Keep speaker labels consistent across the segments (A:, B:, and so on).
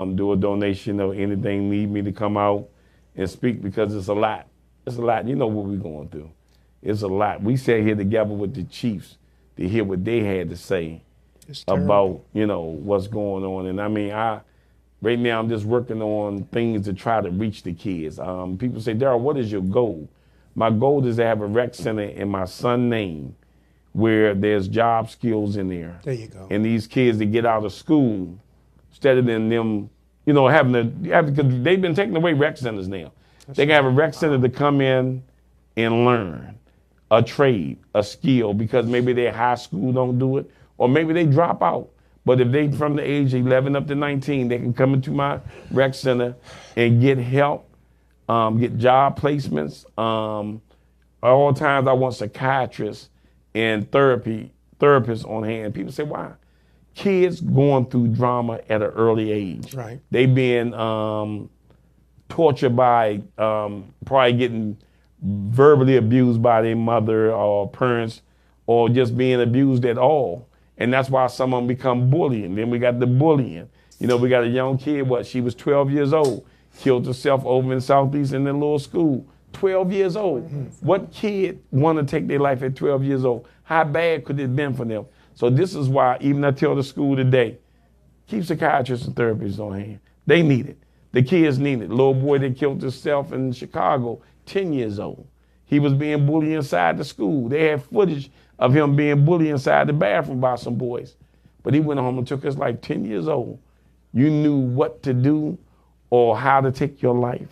A: do a donation or anything, need me to come out and speak because it's a lot. It's a lot. You know what we're going through. It's a lot. We sat here together with the chiefs to hear what they had to say about, what's going on. And I mean, right now I'm just working on things to try to reach the kids. People say, Darryl, what is your goal? My goal is to have a rec center in my son's name where there's job skills in there.
B: There you go.
A: And these kids that get out of school, instead of them, because they've been taking away rec centers now. They can have a rec center to come in and learn a trade, a skill, because maybe their high school don't do it, or maybe they drop out. But if they from the age of 11 up to 19, they can come into my rec center and get help, get job placements. At all times, I want psychiatrists and therapists on hand. People say, why? Kids going through drama at an early age.
B: Right.
A: They being tortured by probably getting verbally abused by their mother or parents, or just being abused at all. And that's why some of them become bullying. Then we got the bullying. We got a young kid, she was 12 years old, killed herself over in Southeast in a little school. 12 years old. Mm-hmm. What kid want to take their life at 12 years old? How bad could it have been for them? So this is why, even I tell the school today, keep psychiatrists and therapists on hand. They need it. The kids need it. Little boy that killed himself in Chicago, 10 years old. He was being bullied inside the school. They had footage of him being bullied inside the bathroom by some boys. But he went home and took his life, 10 years old. You knew what to do or how to take your life.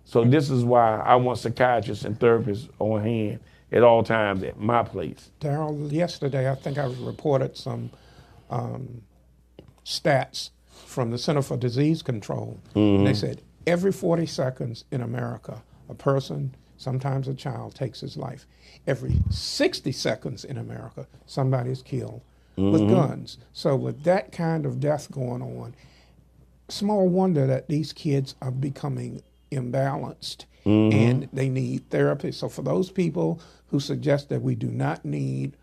A: So this is why I want psychiatrists and therapists on hand at all times at my place.
B: Darryl, yesterday I think I reported some stats from the Center for Disease Control. Mm-hmm. And they said every 40 seconds in America, a person, sometimes a child, takes his life. Every 60 seconds in America, somebody is killed with guns. So with that kind of death going on, small wonder that these kids are becoming imbalanced and they need therapy. So for those people who suggest that we do not need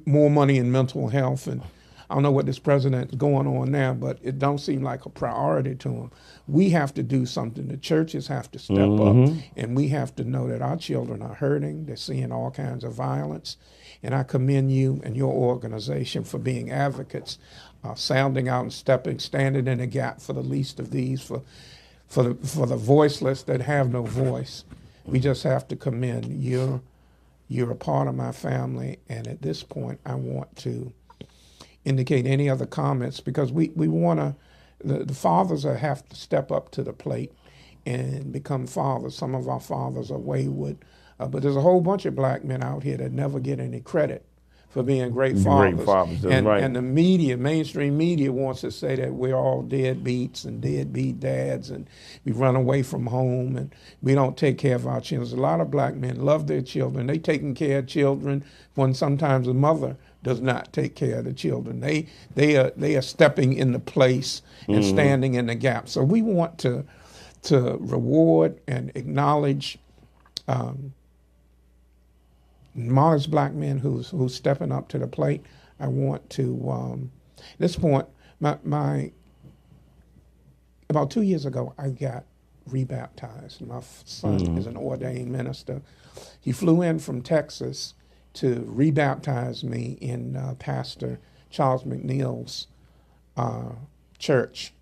B: more money in mental health, and I don't know what this president is going on now, but it don't seem like a priority to him. We have to do something. The churches have to step up, and we have to know that our children are hurting. They're seeing all kinds of violence. And I commend you and your organization for being advocates, sounding out and standing in the gap for the least of these, for the voiceless that have no voice. We just have to commend you. You're a part of my family, and at this point, I want to indicate any other comments, because we want to, the fathers have to step up to the plate and become fathers. Some of our fathers are wayward, but there's a whole bunch of black men out here that never get any credit for being great fathers.
A: Great fathers, that's right.
B: And the media, mainstream media, wants to say that we're all deadbeats and deadbeat dads, and we run away from home and we don't take care of our children. A lot of black men love their children. They taking care of children when sometimes the mother does not take care of the children. They are stepping in the place and standing in the gap. So we want to reward and acknowledge modest black men who's stepping up to the plate. I want to, at this point, my about 2 years ago, I got rebaptized. My son is an ordained minister. He flew in from Texas to rebaptize me in Pastor Charles McNeil's church.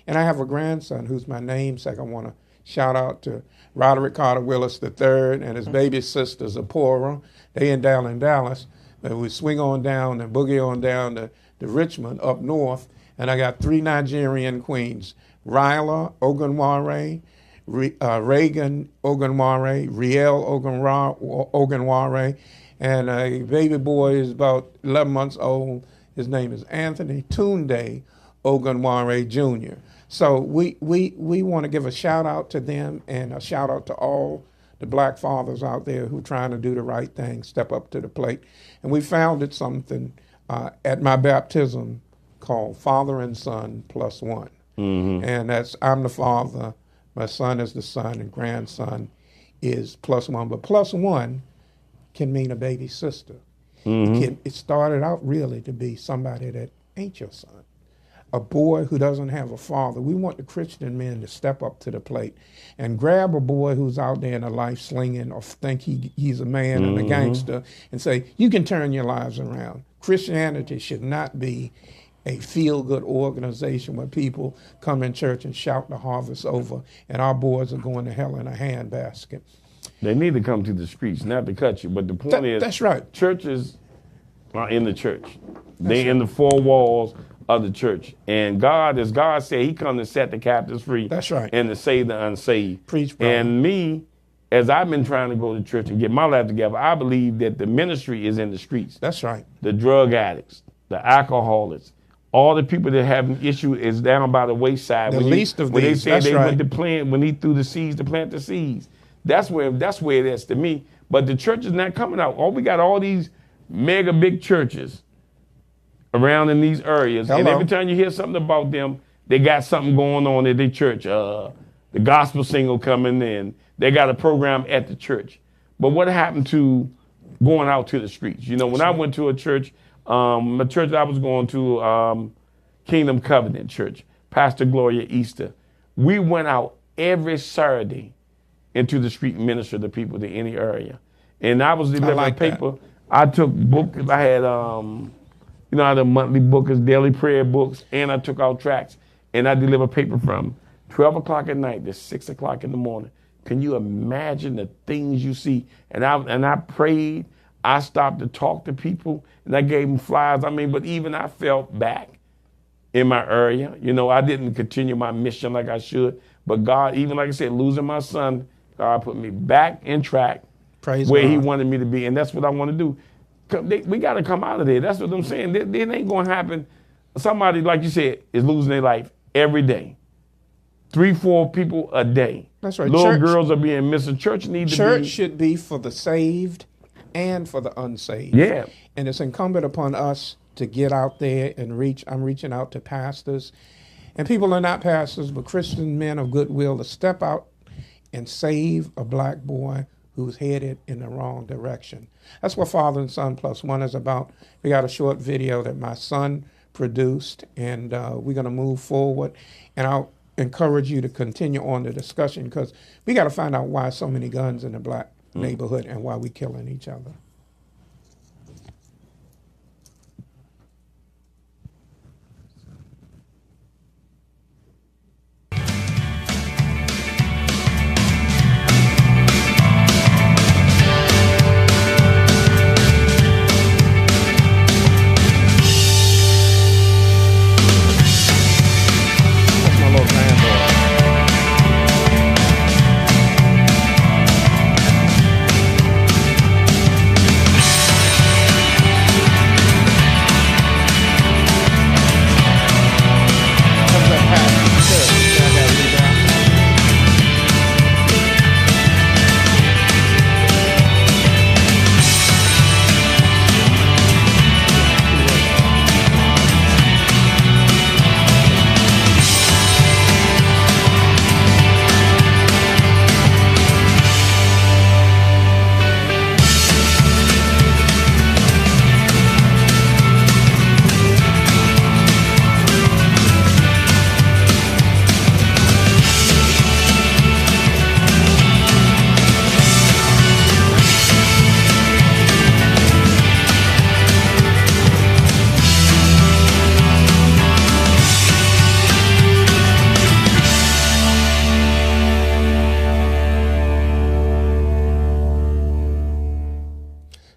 B: And I have a grandson who's my namesake. I want to shout out to Roderick Willis III and his baby sister Zipporah. They down in Dallas. But we swing on down and boogie on down to Richmond up north. And I got 3 Nigerian queens, Ryla Ogunware, Reagan Ogunware, Riel Ogunware, and a baby boy is about 11 months old. His name is Anthony Tunde Ogunware Jr. So we want to give a shout out to them and a shout out to all the black fathers out there who are trying to do the right thing, step up to the plate. And we founded something at my baptism called Father and Son Plus One. And that's, I'm the father, my son is the son, and grandson is plus one. But plus one can mean a baby sister. It started out really to be somebody that ain't your son. a boy who doesn't have a father. We want the Christian men to step up to the plate and grab a boy who's out there in a life slinging or think he's a man and a gangster and say, you can turn your lives around. Christianity should not be a feel-good organization where people come in church and shout the harvest over and our boys are going to hell in a handbasket.
A: They need to come to the streets, not to cut you. But the point is,
B: that's right.
A: Churches are in the church. They're in the four walls of the church. And God, as God said, he come to set the captives free.
B: That's right.
A: And to save the unsaved.
B: Preach, brother.
A: And me, as I've been trying to go to church and get my life together, I believe that the ministry is in the streets.
B: That's right.
A: The drug addicts, the alcoholics, all the people that have an issue is down by the wayside.
B: The least of these.
A: When they say
B: that's
A: they
B: right.
A: went to plant, when he threw the seeds to plant the seeds. That's where it is to me. But the church is not coming out. We got all these mega big churches around in these areas.
B: Hello.
A: And every time you hear something about them, they got something going on at their church. The gospel single coming in. They got a program at the church. But what happened to going out to the streets? You know, when I went to a church I was going to, Kingdom Covenant Church, Pastor Gloria Easter, we went out every Saturday into the street and minister to people in any area. And I was delivering paper. That. I took books. I had, I had a monthly bookers, daily prayer books, and I took out tracts. And I delivered paper from 12 o'clock at night to 6 o'clock in the morning. Can you imagine the things you see? And I prayed. I stopped to talk to people, and I gave them flyers. But even I felt back in my area. You know, I didn't continue my mission like I should. But God, even like I said, losing my son, God put me back in track.
B: Praise
A: where
B: God.
A: he wanted me to be, and that's what I want to do. We got to come out of there. That's what I'm saying. It ain't going to happen. Somebody, like you said, is losing their life every day. 3-4 people a day.
B: That's right.
A: Little girls are being missing. Church
B: should be for the saved and for the unsaved.
A: Yeah.
B: And it's incumbent upon us to get out there and reach. I'm reaching out to pastors, and people are not pastors, but Christian men of goodwill to step out and save a black boy who's headed in the wrong direction. That's what Father and Son Plus One is about. We got a short video that my son produced, and we're going to move forward. And I'll encourage you to continue on the discussion because we got to find out why so many guns in the black neighborhood and why we're killing each other.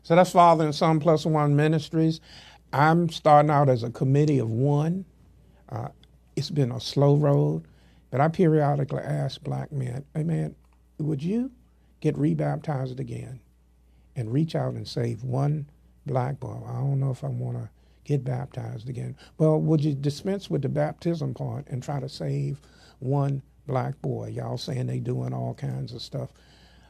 B: So that's Father and Son Plus One Ministries. I'm starting out as a committee of one. It's been a slow road, but I periodically ask black men, hey man, would you get rebaptized again and reach out and save one black boy? I don't know if I want to get baptized again. Well, would you dispense with the baptism part and try to save one black boy? Y'all saying they doing all kinds of stuff.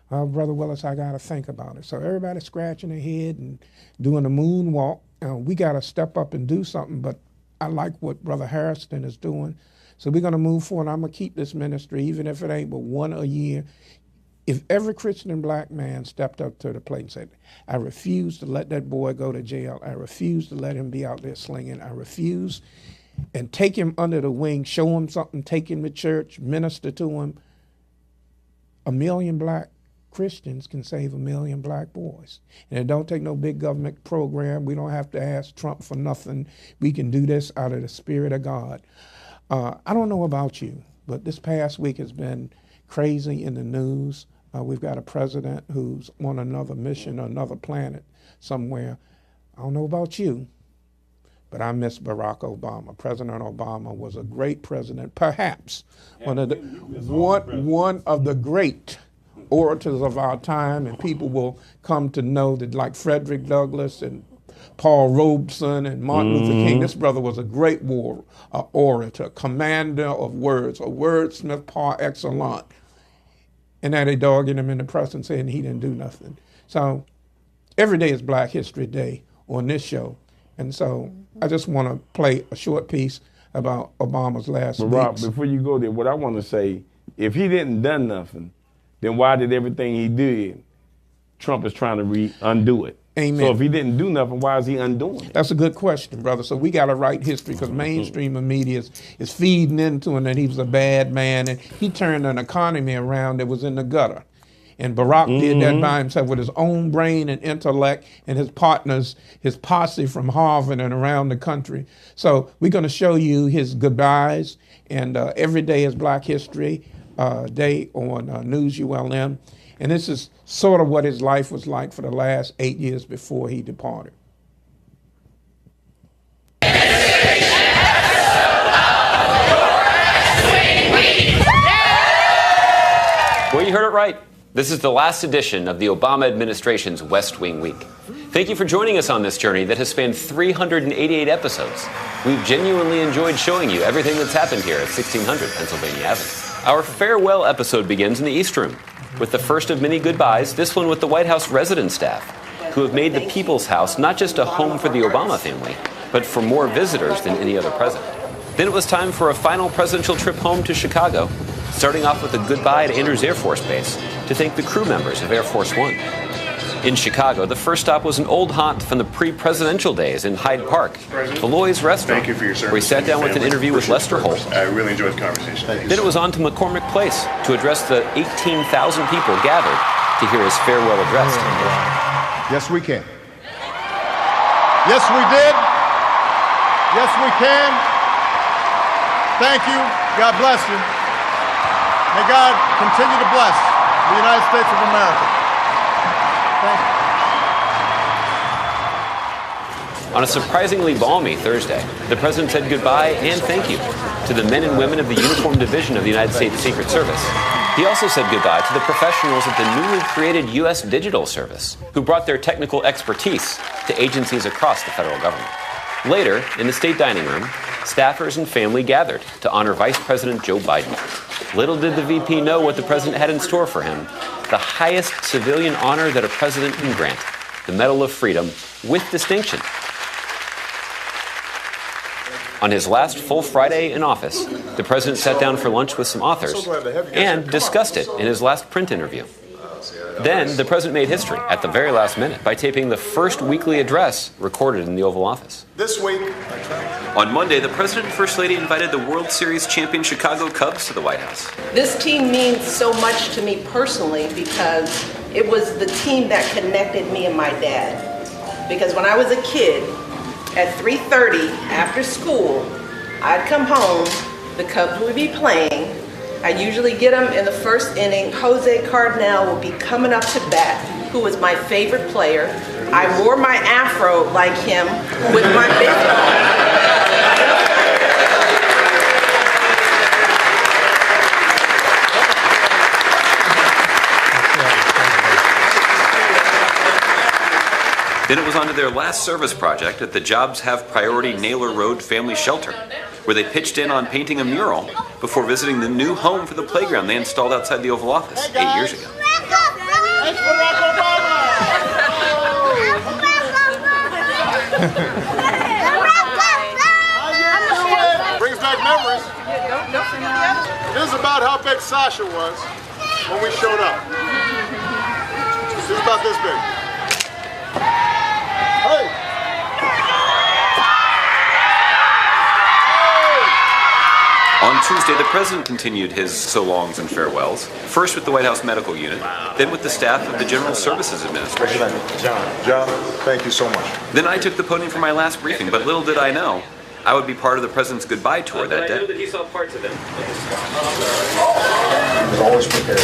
B: Brother Willis, I got to think about it. So everybody's scratching their head and doing a moonwalk. We got to step up and do something, but I like what Brother Harrison is doing. So we're going to move forward. I'm going to keep this ministry, even if it ain't but one a year. If every Christian and black man stepped up to the plate and said, I refuse to let that boy go to jail. I refuse to let him be out there slinging. I refuse and take him under the wing, show him something, take him to church, minister to him, 1 million black Christians can save 1 million black boys. And it don't take no big government program. We don't have to ask Trump for nothing. We can do this out of the Spirit of God. I don't know about you, but this past week has been crazy in the news. We've got a president who's on another mission, another planet somewhere. I don't know about you, but I miss Barack Obama. President Obama was a great president, perhaps one of the great orators of our time, and people will come to know that, like Frederick Douglass and Paul Robeson and Martin Luther King, this brother was a great orator, commander of words, a wordsmith par excellence. And now they dogging him in the press and saying he didn't do nothing. So every day is Black History Day on this show. And so I just want to play a short piece about Obama's last weeks.
A: Rob, before you go there, what I want to say, if he didn't done nothing, then why did everything he did, Trump is trying to undo it?
B: Amen.
A: So if he didn't do nothing, why is he undoing it?
B: That's a good question, brother. So we got to write history because mainstream media is feeding into him that he was a bad man, and he turned an economy around that was in the gutter. And Barack did that by himself with his own brain and intellect and his partners, his posse from Harvard and around the country. So we're going to show you his goodbyes, and every day is Black History Day on News ULM. And this is sort of what his life was like for the last 8 years before he departed.
C: Well, you heard it right. This is the last edition of the Obama administration's West Wing Week. Thank you for joining us on this journey that has spanned 388 episodes. We've genuinely enjoyed showing you everything that's happened here at 1600 Pennsylvania Avenue. Our farewell episode begins in the East Room with the first of many goodbyes, this one with the White House resident staff, who have made the People's House not just a home for the Obama family, but for more visitors than any other president. Then it was time for a final presidential trip home to Chicago, starting off with a goodbye to Andrews Air Force Base to thank the crew members of Air Force One. In Chicago, the first stop was an old haunt from the pre-presidential days in Hyde Park, Beloy's Restaurant,
D: Thank you for your service,
C: where he sat down with an interview with Lester Holt.
D: I really enjoyed the conversation.
C: Then it was on to McCormick Place to address the 18,000 people gathered to hear his farewell address.
E: Yes, we can. Yes, we did. Yes, we can. Thank you. God bless you. May God continue to bless the United States of America. Thank you.
C: On a surprisingly balmy Thursday, the president said goodbye and thank you to the men and women of the Uniformed Division of the United States Secret Service. He also said goodbye to the professionals at the newly created U.S. Digital Service, who brought their technical expertise to agencies across the federal government. Later, in the state dining room, staffers and family gathered to honor Vice President Joe Biden. Little did the VP know what the president had in store for him: the highest civilian honor that a president can grant, the Medal of Freedom with distinction. On his last full Friday in office, the president sat down for lunch with some authors and discussed it in his last print interview. Then the president made history at the very last minute by taping the first weekly address recorded in the Oval Office.
D: This week,
C: On Monday, the president and first lady invited the World Series champion Chicago Cubs to the White House.
F: This team means so much to me personally because it was the team that connected me and my dad. Because when I was a kid, at 3:30 after school, I'd come home, the Cubs would be playing. I usually get them in the first inning. Jose Cardinal would be coming up to bat, who was my favorite player. I wore my afro like him with my
C: Then it was on to their last service project at the Jobs Have Priority Naylor Road Family Shelter, where they pitched in on painting a mural before visiting the new home for the playground they installed outside the Oval Office 8 years ago.
E: Thanks, Barack Obama. Brings back memories. This is about how big Sasha was when we showed up. This is about this big. Hey!
C: Tuesday, the president continued his so longs and farewells, first with the White House Medical Unit, then with the staff of the General Services Administration.
D: John, thank you so much.
C: Then I took the podium for my last briefing, but little did I know I would be part of the president's goodbye tour that day. I know that he saw parts of it.
D: He was always prepared.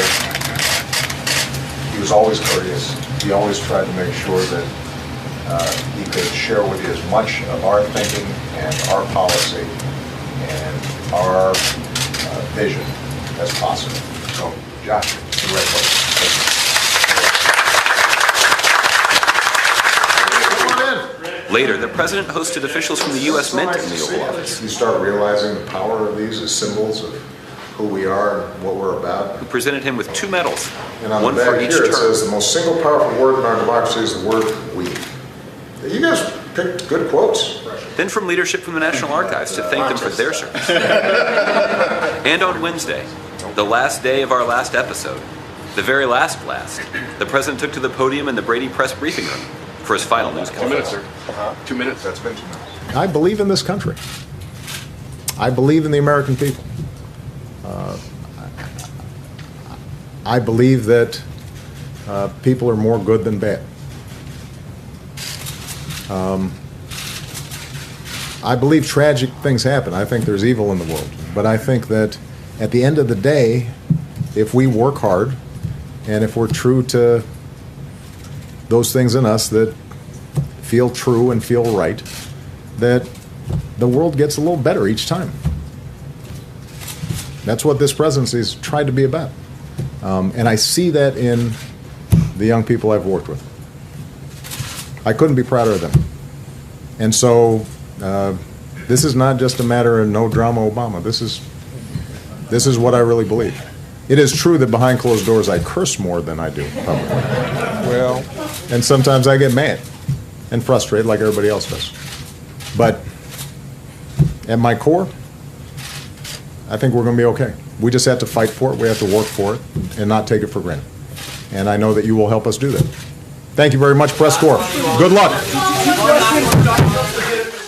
D: He was always courteous. He always tried to make sure that he could share with you as much of our thinking and our policy and our vision as possible. So, Josh, congratulations.
C: Later, the president hosted officials from the U.S. Mint in the Oval Office.
D: You start realizing the power of these as symbols of who we are and what we're about.
C: Who presented him with 2 medals,
D: and on
C: one
D: the back
C: for each
D: here,
C: term.
D: It says the most single powerful word in our democracy is the word we. You guys picked good quotes.
C: Then from leadership from the National Archives to thank them for their service. And on Wednesday, the last day of our last episode, the very last, the president took to the podium in the Brady Press briefing room for his final news conference.
D: 2 minutes, sir. 2 minutes. That's been 2 minutes. I believe in this country. I believe in the American people. I believe that people are more good than bad. I believe tragic things happen. I think there's evil in the world. But I think that at the end of the day, if we work hard and if we're true to those things in us that feel true and feel right, that the world gets a little better each time. That's what this presidency has tried to be about. And I see that in the young people I've worked with. I couldn't be prouder of them. And so this is not just a matter of no drama Obama. This is what I really believe. It is true that behind closed doors I curse more than I do publicly.
B: Well,
D: and sometimes I get mad and frustrated like everybody else does. But at my core, I think we're going to be okay. We just have to fight for it. We have to work for it and not take it for granted. And I know that you will help us do that. Thank you very much, press corps. Good luck.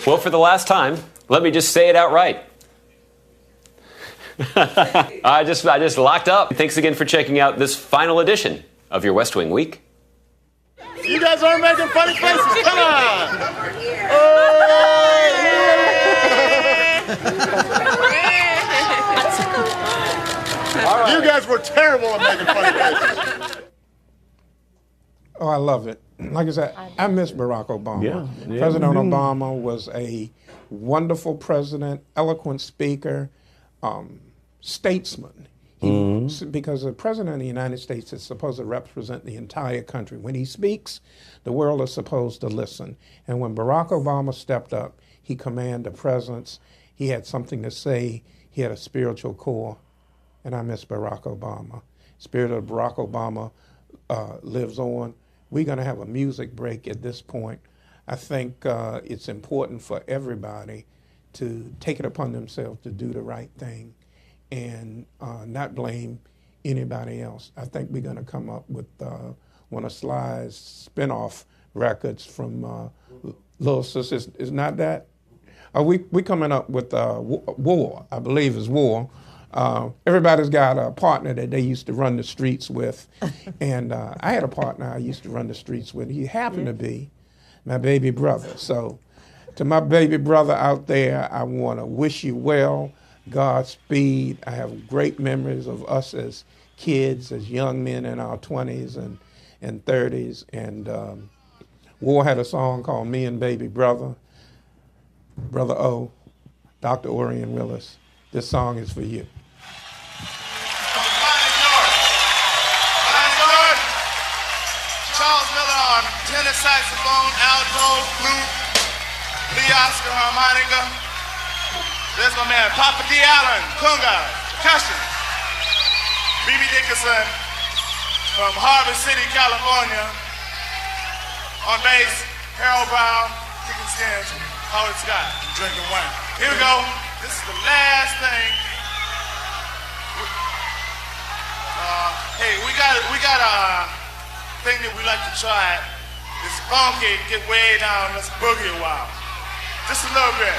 C: Well, for the last time, let me just say it outright. I just locked up. Thanks again for checking out this final edition of your West Wing Week.
E: You guys aren't making funny faces. Come on. Right. You guys were terrible at making funny faces.
B: Oh, I love it. Like I said, I miss Barack Obama.
A: Yeah,
B: President Obama was a wonderful president, eloquent speaker, statesman. Because the president of the United States is supposed to represent the entire country. When he speaks, the world is supposed to listen. And when Barack Obama stepped up, he commanded a presence. He had something to say. He had a spiritual core. And I miss Barack Obama. Spirit of Barack Obama lives on. We're going to have a music break at this point. I think it's important for everybody to take it upon themselves to do the right thing and not blame anybody else. I think we're going to come up with one of Sly's spin-off records from Little Sisters. Is not that? We coming up with War, I believe is War. Everybody's got a partner that they used to run the streets with. And I had a partner I used to run the streets with. He happened to be my baby brother. So to my baby brother out there, I want to wish you well, Godspeed. I have great memories of us as kids, as young men in our 20s and 30s. And War had a song called Me and Baby Brother. Brother O, Dr. Orion Willis. This song is for you.
E: Charles Miller on tenor saxophone, alto, flute, Lee Oscar harmonica. There's my man Papa D. Allen, conga, percussion. B.B. Dickinson from Harvard City, California. On bass, Harold Brown, kicking skins, Howard Scott, drinking wine. Here we go. This is the last thing. Hey, we got a thing that we like to try. It's funky, get way down, let's boogie a while. Just a little bit.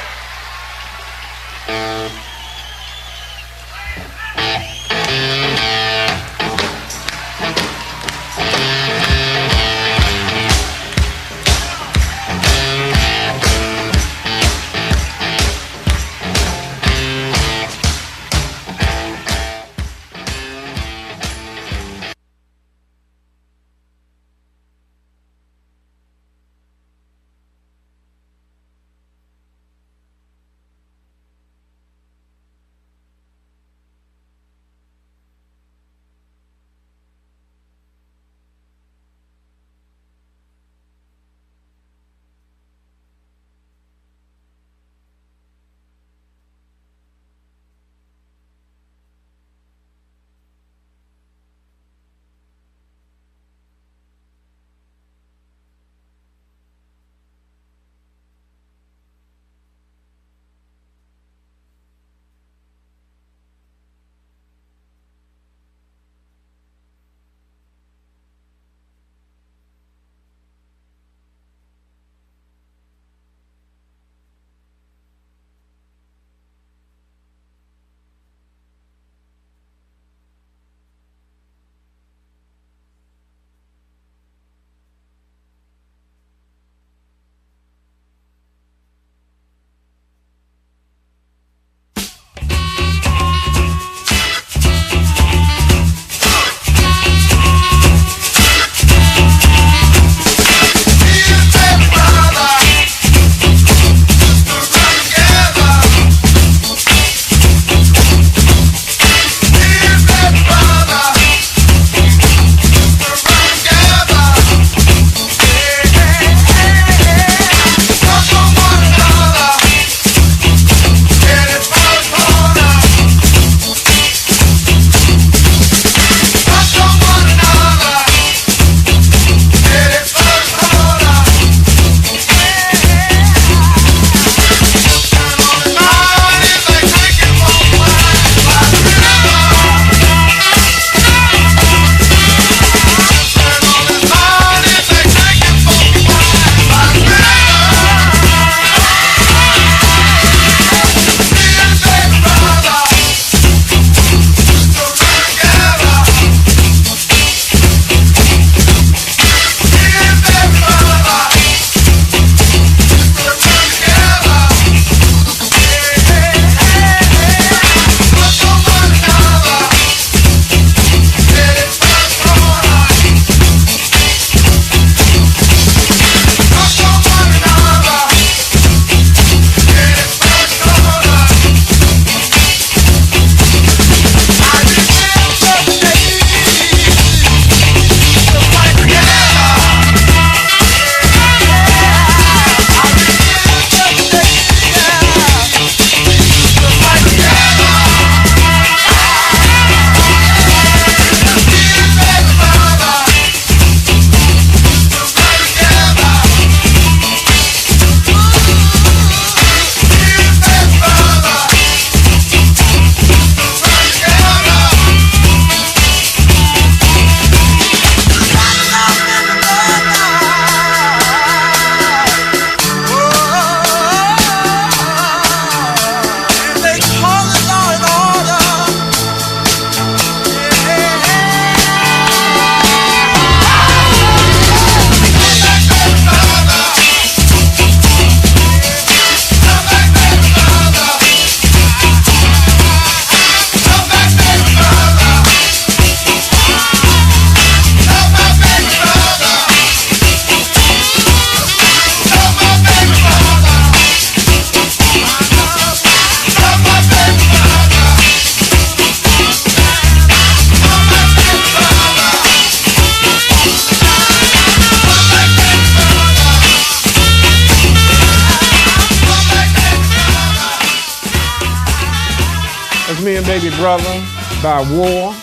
B: baby brother by war.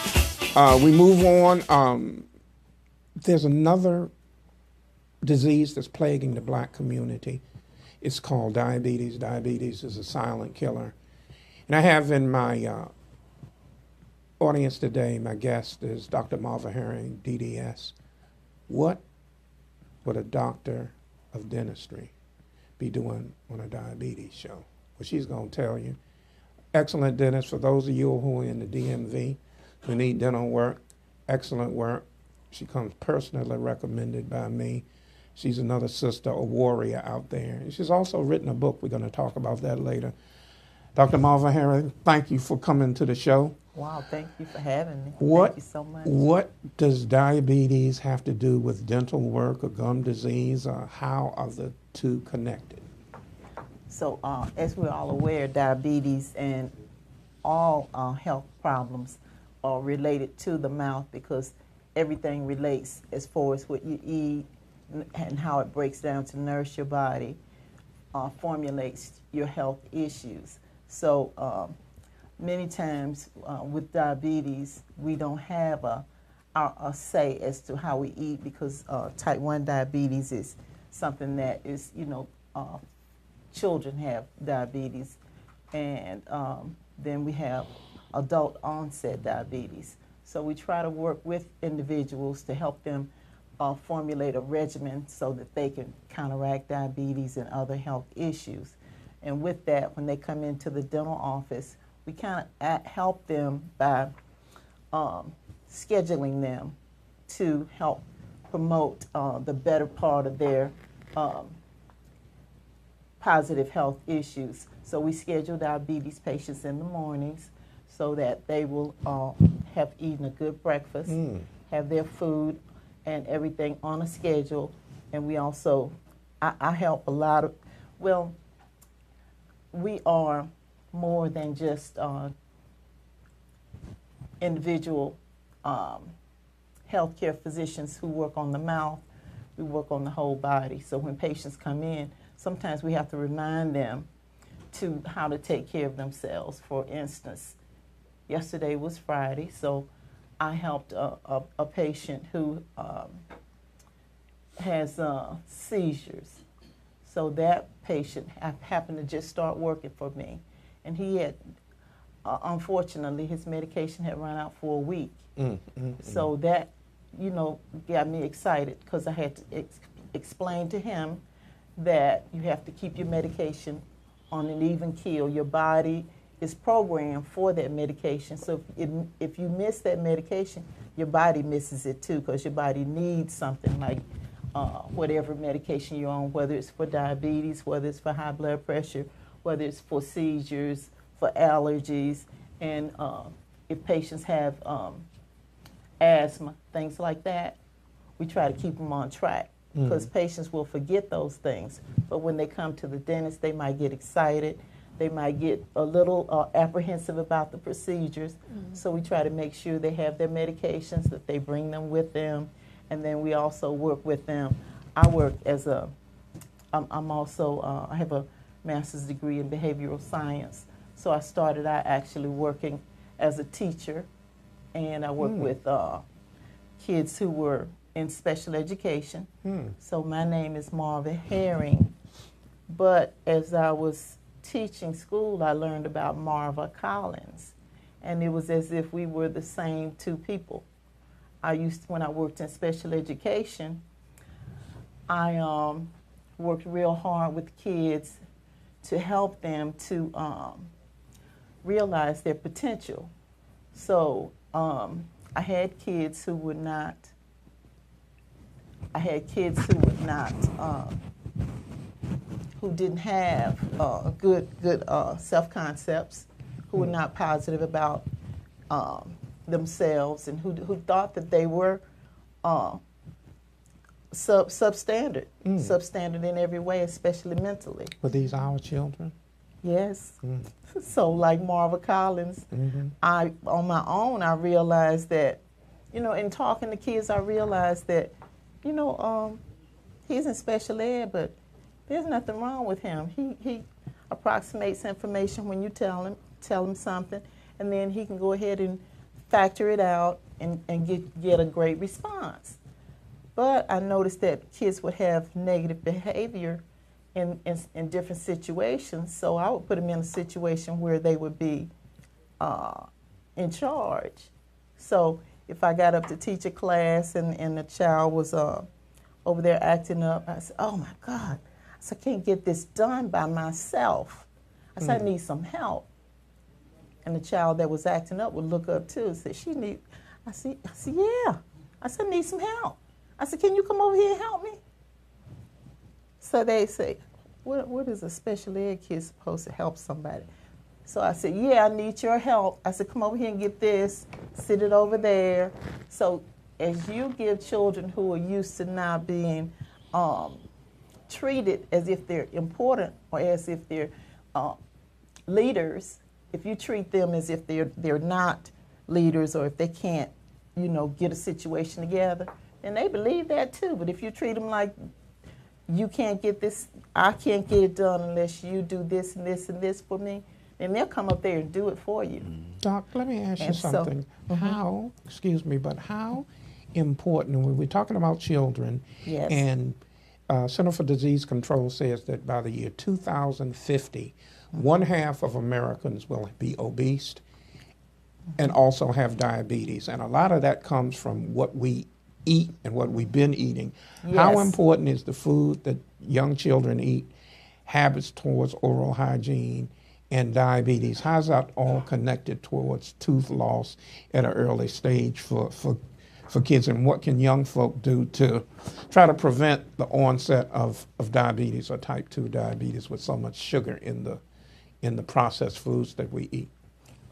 B: We move on. There's another disease that's plaguing the black community. It's called diabetes. Diabetes is a silent killer. And I have in my audience today, my guest is Dr. Marva Herring, DDS. What would a doctor of dentistry be doing on a diabetes show? Well, she's going to tell you. Excellent dentist. For those of you who are in the DMV who need dental work, excellent work. She comes personally recommended by me. She's another sister, a warrior out there. And she's also written a book. We're going to talk about that later. Dr. Marva Herring, thank you for coming to the show.
G: Wow, thank you for having me.
B: Thank
G: you so much.
B: What does diabetes have to do with dental work or gum disease, or how are the two connected?
G: So as we're all aware, diabetes and all health problems are related to the mouth because everything relates as far as what you eat and how it breaks down to nourish your body, formulates your health issues. So many times with diabetes, we don't have a say as to how we eat because type 1 diabetes is something that is, children have diabetes, and then we have adult onset diabetes. So we try to work with individuals to help them formulate a regimen so that they can counteract diabetes and other health issues. And with that, when they come into the dental office, we kind of help them by scheduling them to help promote the better part of their positive health issues. So we schedule diabetes patients in the mornings so that they will have eaten a good breakfast, have their food and everything on a schedule. And we also, I help a lot of, well, we are more than just individual healthcare physicians who work on the mouth. We work on the whole body. So when patients come in, sometimes we have to remind them to how to take care of themselves. For instance, yesterday was Friday, so I helped a patient who has seizures. So that patient happened to just start working for me. And he had, unfortunately, his medication had run out for a week. So that, got me excited because I had to explain to him that you have to keep your medication on an even keel. Your body is programmed for that medication. So if you miss that medication, your body misses it too because your body needs something like whatever medication you're on, whether it's for diabetes, whether it's for high blood pressure, whether it's for seizures, for allergies, and if patients have asthma, things like that, we try to keep them on track because patients will forget those things. But when they come to the dentist, they might get excited. They might get a little apprehensive about the procedures. So we try to make sure they have their medications, that they bring them with them. And then we also work with them. I work as I'm also, I have a master's degree in behavioral science. So I started out actually working as a teacher, and I worked with kids who were in special education. So my name is Marva Herring. But as I was teaching school, I learned about Marva Collins. And it was as if we were the same two people. When I worked in special education, I worked real hard with kids to help them to realize their potential. So I had kids who would not, who didn't have good self-concepts, who were not positive about themselves, and who thought that they were substandard in every way, especially mentally.
B: Were these our children?
G: Yes. So like Marva Collins, I on my own, I realized that, in talking to kids, I realized that, he's in special ed, but there's nothing wrong with him. He approximates information when you tell him something, and then he can go ahead and factor it out and get a great response. But I noticed that kids would have negative behavior in different situations, so I would put them in a situation where they would be in charge. So if I got up to teach a class and the child was over there acting up, I said, oh my God, I said, I can't get this done by myself. I said, I need some help. And the child that was acting up would look up too and say, I said, yeah. I said, I need some help. I said, can you come over here and help me? So they say, what is a special ed kid supposed to help somebody? So I said, yeah, I need your help. I said, come over here and get this, sit it over there. So as you give children who are used to not being treated as if they're important or as if they're leaders, if you treat them as if they're not leaders or if they can't, get a situation together, then they believe that too. But if you treat them like you can't get this, I can't get it done unless you do this and this and this for me, then they'll come up there and do it for you.
B: Doc, let me ask you something. How important, when we're talking about children,
G: yes.
B: and Center for Disease Control says that by the year 2050, 1/2 of Americans will be obese and also have diabetes. And a lot of that comes from what we eat and what we've been eating.
G: Yes.
B: How important is the food that young children eat, habits towards oral hygiene, and diabetes? How's that all connected towards tooth loss at an early stage for kids? And what can young folk do to try to prevent the onset of diabetes or type 2 diabetes with so much sugar in the processed foods that we eat?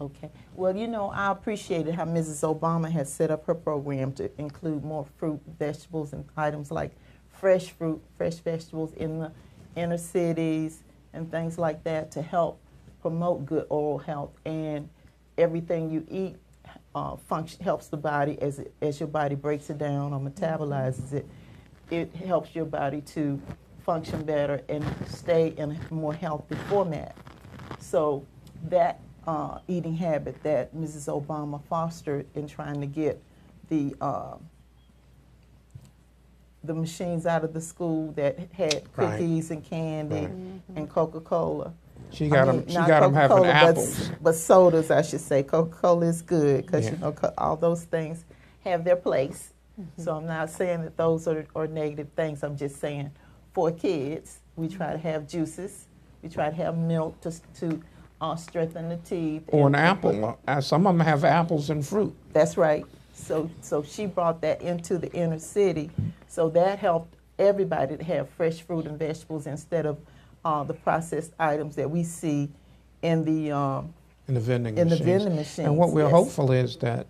G: Okay. Well, I appreciated how Mrs. Obama has set up her program to include more fruit, vegetables, and items like fresh fruit, fresh vegetables in the inner cities and things like that to help promote good oral health. And everything you eat helps the body as your body breaks it down or metabolizes it. It helps your body to function better and stay in a more healthy format. So that eating habit that Mrs. Obama fostered in trying to get the machines out of the school that had cookies and candy and Coca-Cola.
B: She got them having apples.
G: But sodas, I should say. Coca-Cola is good because all those things have their place. So I'm not saying that those are negative things. I'm just saying for kids, we try to have juices. We try to have milk to strengthen the teeth.
B: Or an apple. Some of them have apples and fruit.
G: That's right. So she brought that into the inner city. So that helped everybody to have fresh fruit and vegetables instead of the processed items that we see in the vending machines.
B: And what we're hopeful is that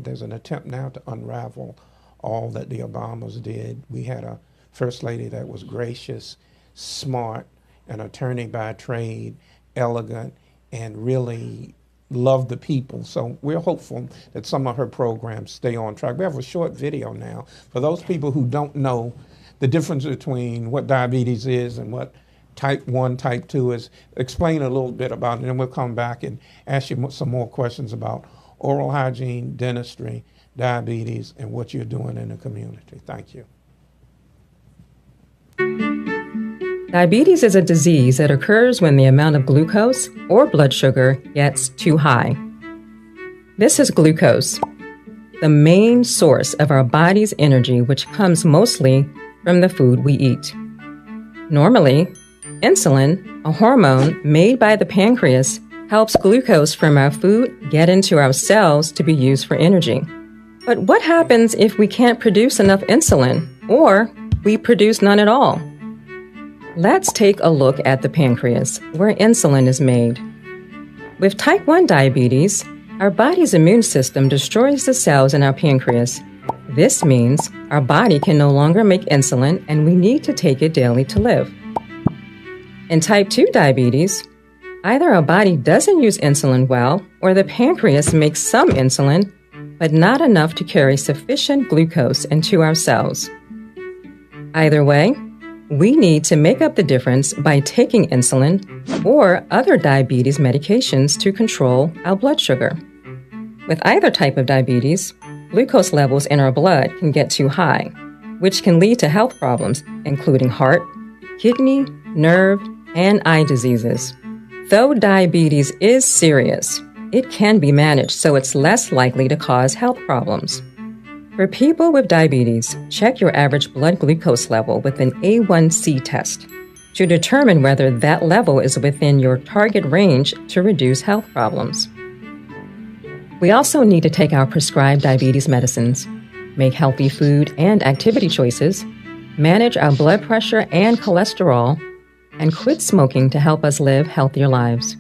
B: there's an attempt now to unravel all that the Obamas did. We had a first lady that was gracious, smart, an attorney by trade, elegant, and really loved the people. So we're hopeful that some of her programs stay on track. We have a short video now for those people who don't know the difference between what diabetes is and what type 1, type 2 is. Explain a little bit about it, and then we'll come back and ask you some more questions about oral hygiene, dentistry, diabetes, and what you're doing in the community. Thank you.
H: Diabetes is a disease that occurs when the amount of glucose or blood sugar gets too high. This is glucose, the main source of our body's energy, which comes mostly from the food we eat. Normally, insulin, a hormone made by the pancreas, helps glucose from our food get into our cells to be used for energy. But what happens if we can't produce enough insulin, or we produce none at all? Let's take a look at the pancreas, where insulin is made. With type 1 diabetes, our body's immune system destroys the cells in our pancreas. This means our body can no longer make insulin, and we need to take it daily to live. In type 2 diabetes, either our body doesn't use insulin well, or the pancreas makes some insulin, but not enough to carry sufficient glucose into our cells. Either way, we need to make up the difference by taking insulin or other diabetes medications to control our blood sugar. With either type of diabetes, glucose levels in our blood can get too high, which can lead to health problems, including heart, kidney, nerve, and eye diseases. Though diabetes is serious, it can be managed so it's less likely to cause health problems. For people with diabetes, check your average blood glucose level with an A1C test to determine whether that level is within your target range to reduce health problems. We also need to take our prescribed diabetes medicines, make healthy food and activity choices, manage our blood pressure and cholesterol, and quit smoking to help us live healthier lives.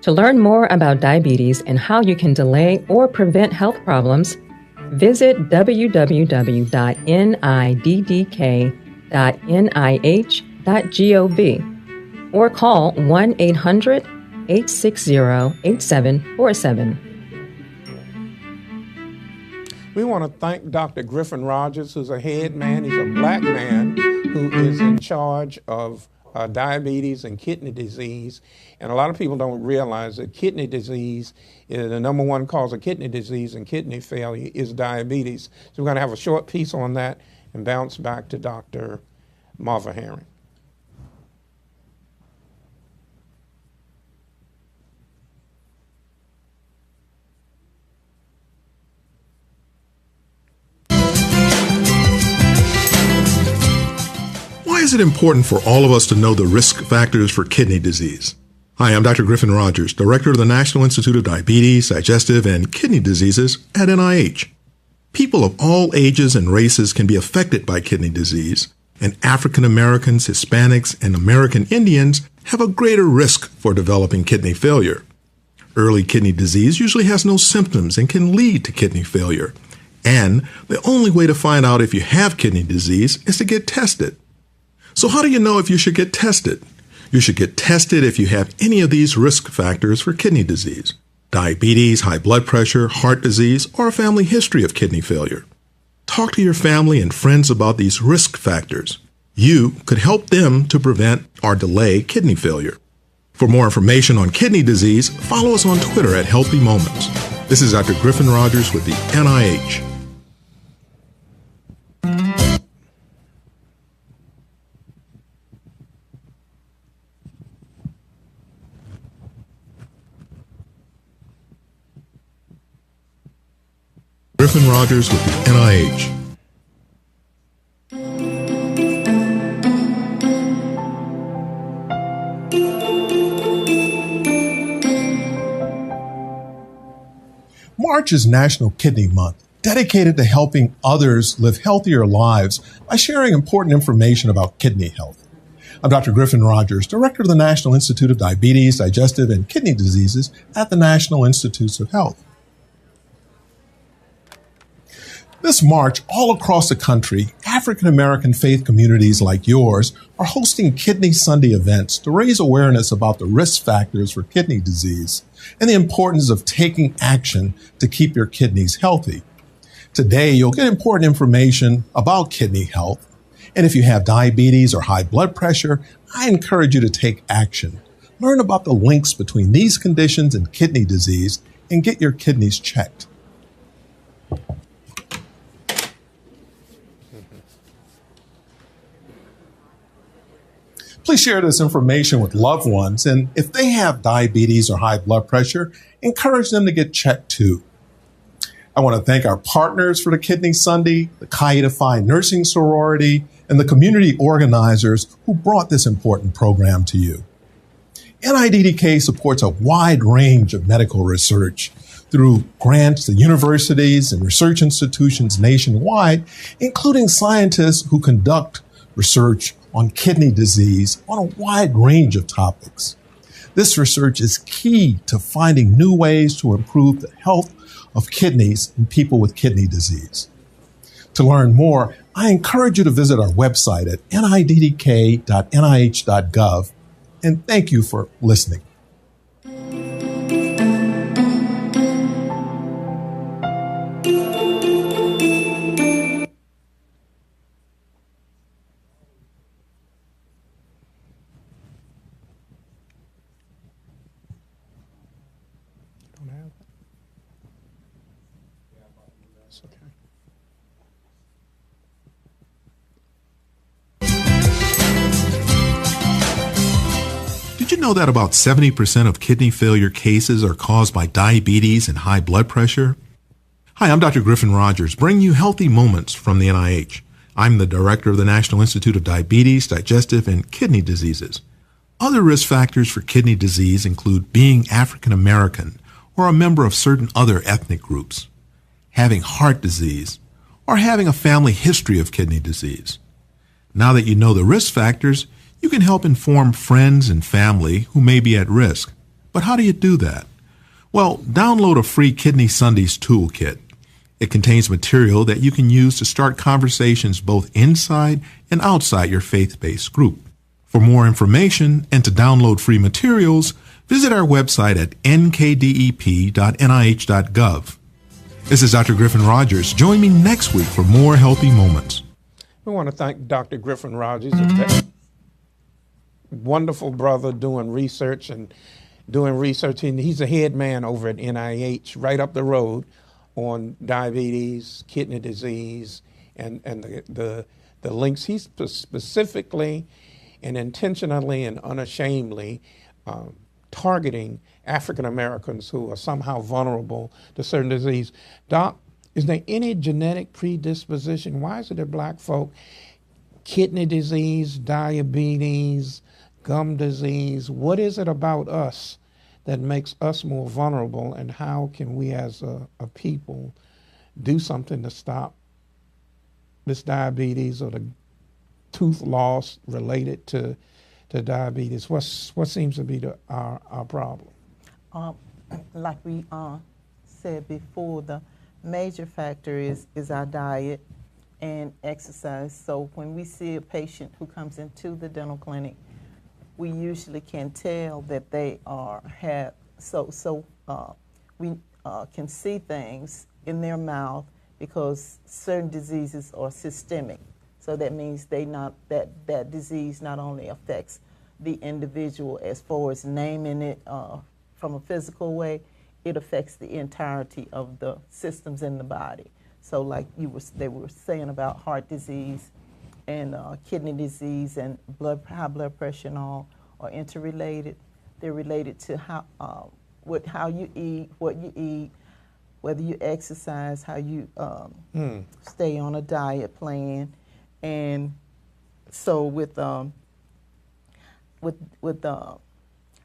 H: To learn more about diabetes and how you can delay or prevent health problems, visit www.niddk.nih.gov or call 1-800-860-8747.
B: We want to thank Dr. Griffin Rogers, who's a head man. He's a black man who is in charge of diabetes and kidney disease. And a lot of people don't realize that kidney disease is the number one cause of kidney disease and kidney failure is diabetes. So we're going to have a short piece on that and bounce back to Dr. Marva Herring.
I: Why is it important for all of us to know the risk factors for kidney disease? Hi, I'm Dr. Griffin Rogers, Director of the National Institute of Diabetes, Digestive, and Kidney Diseases at NIH. People of all ages and races can be affected by kidney disease, and African Americans, Hispanics, and American Indians have a greater risk for developing kidney failure. Early kidney disease usually has no symptoms and can lead to kidney failure. And the only way to find out if you have kidney disease is to get tested. So how do you know if you should get tested? You should get tested if you have any of these risk factors for kidney disease: diabetes, high blood pressure, heart disease, or a family history of kidney failure. Talk to your family and friends about these risk factors. You could help them to prevent or delay kidney failure. For more information on kidney disease, follow us on Twitter at Healthy Moments. This is Dr. Griffin Rogers with the NIH. Griffin Rogers with the NIH. March is National Kidney Month, dedicated to helping others live healthier lives by sharing important information about kidney health. I'm Dr. Griffin Rogers, Director of the National Institute of Diabetes, Digestive, and Kidney Diseases at the National Institutes of Health. This March, all across the country, African American faith communities like yours are hosting Kidney Sunday events to raise awareness about the risk factors for kidney disease and the importance of taking action to keep your kidneys healthy. Today, you'll get important information about kidney health. And if you have diabetes or high blood pressure, I encourage you to take action. Learn about the links between these conditions and kidney disease and get your kidneys checked. Please share this information with loved ones, and if they have diabetes or high blood pressure, encourage them to get checked too. I want to thank our partners for the Kidney Sunday, the Chi Eta Phi Nursing Sorority, and the community organizers who brought this important program to you. NIDDK supports a wide range of medical research through grants to universities and research institutions nationwide, including scientists who conduct research on kidney disease on a wide range of topics. This research is key to finding new ways to improve the health of kidneys in people with kidney disease. To learn more, I encourage you to visit our website at niddk.nih.gov, and thank you for listening.
B: That's okay.
I: Did you know that about 70% of kidney failure cases are caused by diabetes and high blood pressure? Hi, I'm Dr. Griffin Rogers, bringing you healthy moments from the NIH. I'm the director of the National Institute of Diabetes, Digestive, and Kidney Diseases. Other risk factors for kidney disease include being African American or a member of certain other ethnic groups, having heart disease, or having a family history of kidney disease. Now that you know the risk factors, you can help inform friends and family who may be at risk. But how do you do that? Well, download a free Kidney Sundays toolkit. It contains material that you can use to start conversations both inside and outside your faith-based group. For more information and to download free materials, visit our website at nkdep.nih.gov. This is Dr. Griffin Rogers. Join me next week for more healthy moments.
B: We want to thank Dr. Griffin Rogers, a wonderful brother doing research. And he's a head man over at NIH right up the road on diabetes, kidney disease, and the links. He's specifically and intentionally and unashamedly targeting African Americans who are somehow vulnerable to certain disease. Doc, is there any genetic predisposition? Why is it that black folk, kidney disease, diabetes, gum disease, what is it about us that makes us more vulnerable, and how can we as a people do something to stop this diabetes or the tooth loss related to diabetes? What seems to be our problem?
G: Like we said before, the major factor is our diet and exercise. So when we see a patient who comes into the dental clinic, we usually can tell that they we can see things in their mouth because certain diseases are systemic. So that means that disease not only affects the individual as far as naming it from a physical way, it affects the entirety of the systems in the body. So like they were saying about heart disease and kidney disease and high blood pressure and all are interrelated. They're related to how you eat, what you eat, whether you exercise, how you stay on a diet plan. And so with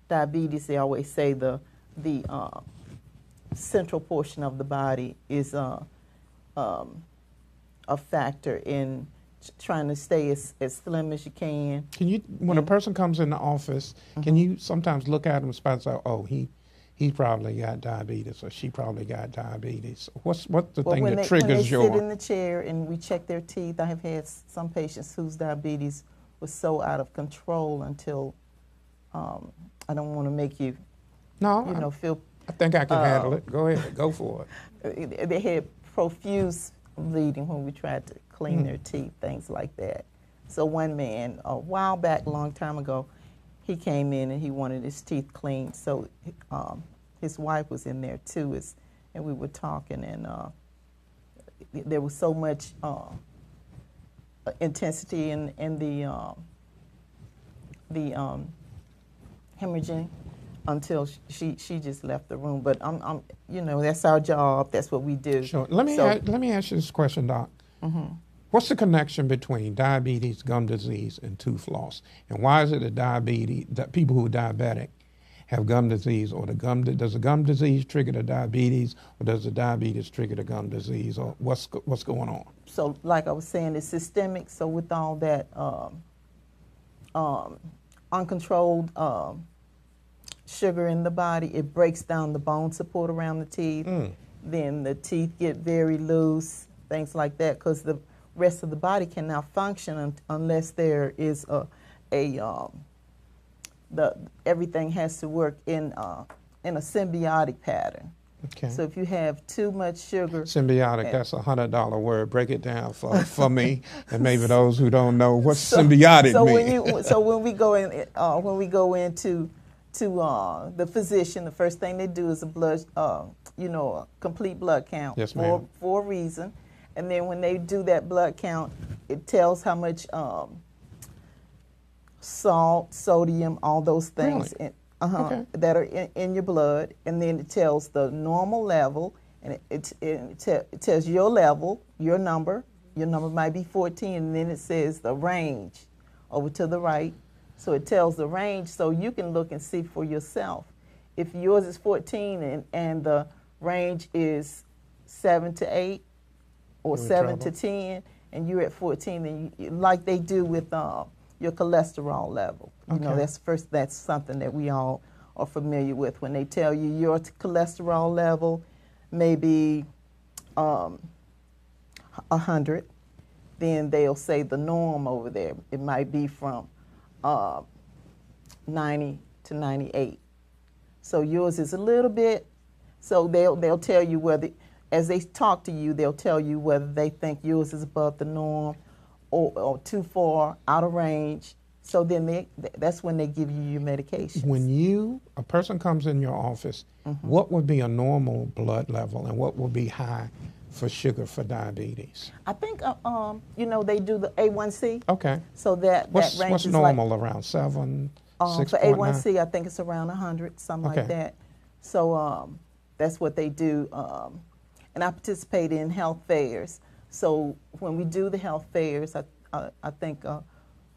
G: diabetes, they always say the central portion of the body is a factor in trying to stay as slim as you can.
B: Can you, when a person comes in the office, can you sometimes look at them and say, oh, he probably got diabetes or she probably got diabetes? What's the thing that triggers your?
G: When they sit in the chair and we check their teeth, I have had some patients whose diabetes was so out of control until I don't want to make you, feel.
B: I think I can handle it. Go ahead, go for
G: it. They had profuse bleeding when we tried to clean their teeth, things like that. So one man, a while back, a long time ago, he came in and he wanted his teeth cleaned. So his wife was in there too, and we were talking, and there was so much intensity in the hemorrhaging until she just left the room. But I'm that's our job. That's what we do.
B: Sure. Let me ask you this question, Doc. Mm-hmm. What's the connection between diabetes, gum disease, and tooth loss? And why is it that people who are diabetic have gum disease, or does the gum disease trigger the diabetes, or does the diabetes trigger the gum disease, or what's going on?
G: So, like I was saying, it's systemic. So with all that uncontrolled sugar in the body, it breaks down the bone support around the teeth. Then the teeth get very loose, things like that, because the rest of the body cannot function unless there is everything has to work in a symbiotic pattern.
B: Okay.
G: So if you have too much sugar,
B: symbiotic, that's $100 word. Break it down for me and maybe those who don't know what symbiotic means.
G: So when we go into to the physician, the first thing they do is a blood, a complete blood count.
B: Yes, ma'am.
G: For a reason. And then when they do that blood count, it tells how much salt, sodium, all those things
B: Okay.
G: that are in your blood. And then it tells the normal level, and it tells your level, your number. Your number might be 14, and then it says the range over to the right. So it tells the range, so you can look and see for yourself. If yours is 14 and the range is 7 to 8 or 7 to 10, and you're at 14, then like they do with your cholesterol level. You know, that's something that we all are familiar with. When they tell you your cholesterol level may be 100, then they'll say the norm over there. It might be from 90 to 98. So yours is a little bit, so they'll tell you whether, as they talk to you, they'll tell you whether they think yours is above the norm or too far out of range. So then that's when they give you your medication.
B: When a person comes in your office, what would be a normal blood level and what would be high for sugar for diabetes?
G: I think, they do the A1C.
B: Okay.
G: So that range
B: what's
G: is
B: normal,
G: like,
B: around 7, 6.9?
G: For A1C, I think it's around 100, something like that. So that's what they do. And I participate in health fairs. So when we do the health fairs, I think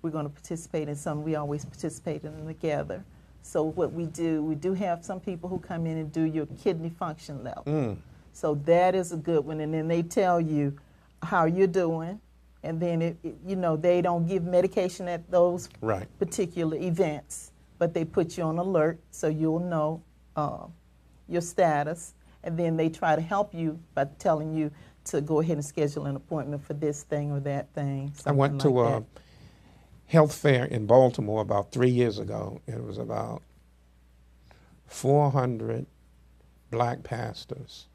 G: we're going to participate in some. We always participate in them together. So what we do have some people who come in and do your kidney function level. So that is a good one. And then they tell you how you're doing. And then, they don't give medication at those particular events, but they put you on alert so you'll know your status. And then they try to help you by telling you to go ahead and schedule an appointment for this thing or that thing.
B: I went to a health fair in Baltimore about 3 years ago. It was about 400 black pastors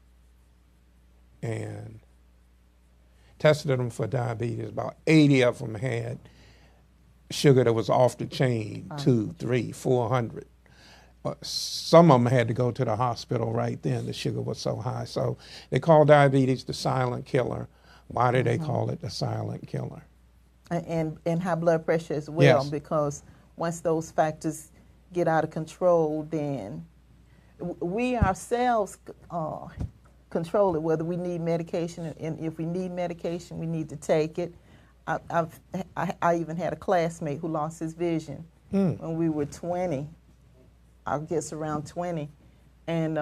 B: and tested them for diabetes. About 80 of them had sugar that was off the chain, 200, 300, 400. Some of them had to go to the hospital right then. The sugar was so high. So they call diabetes the silent killer. Why do they call it the silent killer?
G: And high blood pressure as well, because once those factors get out of control, then we ourselves control it, whether we need medication, and if we need medication, we need to take it. I even had a classmate who lost his vision when we were 20, I guess around 20, and